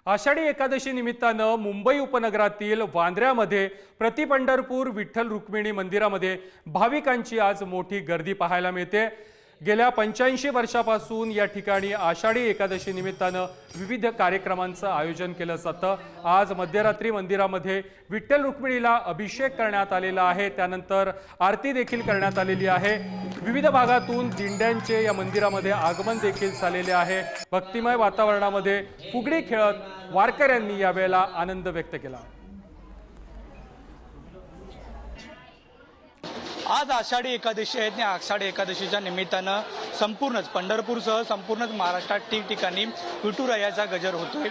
आषाढी एकादशी निमित्तानं मुंबई उपनगरातील वांद्र्यामध्ये प्रतिपंढरपूर विठ्ठल रुक्मिणी मंदिरामध्ये भाविकांची आज मोठी गर्दी पाहायला मिळते। गेल्या 85 वर्षापासून या ठिकाणी आषाढी एकादशी निमित्तानं विविध कार्यक्रमांचं आयोजन केलं जातं। आज मध्यरात्री मंदिरामध्ये विठ्ठल रुक्मिणीला अभिषेक करण्यात आलेला आहे, त्यानंतर आरती देखील करण्यात आलेली आहे। विविध भागातून दिंड्यांचे या मंदिरामध्ये आगमन देखील झालेले आहे। भक्तिमय वातावरणामध्ये फुगडी खेळत वारकऱ्यांनी यावेळेला आनंद व्यक्त केला। आज आषाढी एकादशी आहे आणि आषाढी एकादशीच्या निमित्तानं संपूर्णच पंढरपूरसह संपूर्णच महाराष्ट्रात ठिकठिकाणी विठुरायाचा गजर होतोय।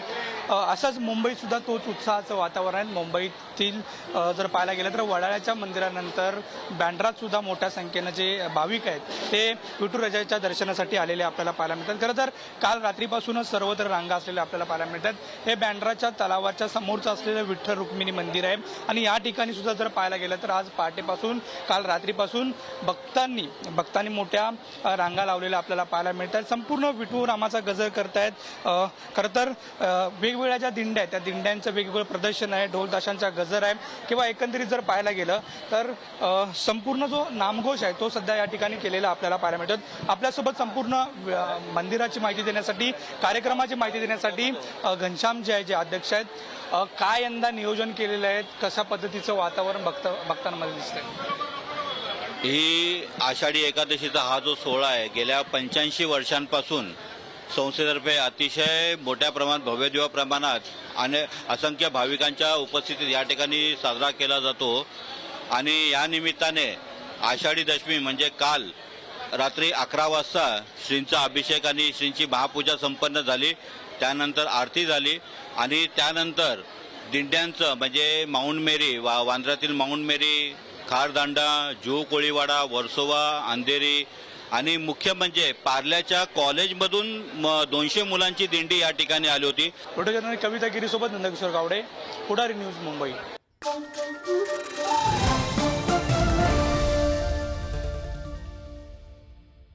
असंच मुंबईत सुद्धा तोच उत्साहाचं वातावरण आहे। मुंबईतील जर पाहायला गेलं तर वडाळ्याच्या मंदिरानंतर बँड्रात सुद्धा मोठ्या संख्येनं जे भाविक आहेत ते विठुरायाच्या दर्शनासाठी आलेले आपल्याला पाहायला मिळतात। खरं तर काल रात्रीपासूनच सर्वत्र रांगा असलेल्या आपल्याला पाहायला मिळतात। हे बँड्राच्या तलावाच्या समोरचं असलेलं विठ्ठल रुक्मिणी मंदिर आहे आणि या ठिकाणी सुद्धा जर पाहायला गेलं तर आज पहाटेपासून काल रात्रीपासून भक्तांनी मोठ्या रांगा लावलेल्या आपल्याला पाहायला मिळतात। संपूर्ण विठू रामाचा गजर करतायत। खरं तर वेगवेगळ्या ज्या दिंड्या आहेत त्या दिंड्यांचं वेगवेगळं प्रदर्शन आहे, ढोल ताशांचा गजर आहे किंवा एकंदरीत जर पाहायला गेलं तर संपूर्ण जो नामघोष आहे तो सध्या या ठिकाणी केलेला आपल्याला पाहायला मिळतात। आपल्यासोबत संपूर्ण मंदिराची माहिती देण्यासाठी, कार्यक्रमाची माहिती देण्यासाठी घनश्याम जे अध्यक्ष आहेत, काय यंदा नियोजन केलेलं आहे, कशा पद्धतीचं वातावरण भक्तांमध्ये दिसतंय? ही आषाढी एकादशीचा हा जो सोहळा आहे गेल्या 85 वर्षांपासून संस्थेतर्फे अतिशय मोठ्या प्रमाणात भव्यदिव्य प्रमाणात आणि असंख्य भाविकांच्या उपस्थितीत या ठिकाणी साजरा केला जातो। आणि या निमित्ताने आषाढी दशमी म्हणजे काल रात्री 11 वाजता श्रींचा अभिषेक आणि श्रींची महापूजा संपन्न झाली, त्यानंतर आरती झाली आणि त्यानंतर दिंड्यांचं म्हणजे माऊंट मेरी वांद्र्यातील माऊंट मेरी, खारदांडा, जुहू कोळीवाडा, वर्सोवा, अंधेरी आणि मुख्य म्हणजे पार्ल्याच्या कॉलेजमधून 200 मुलांची दिंडी या ठिकाणी आली होती। फोटो जर्नलिस्ट कविता गिरीसोबत नंदकिशोर गावडे, पुढारी न्यूज, मुंबई।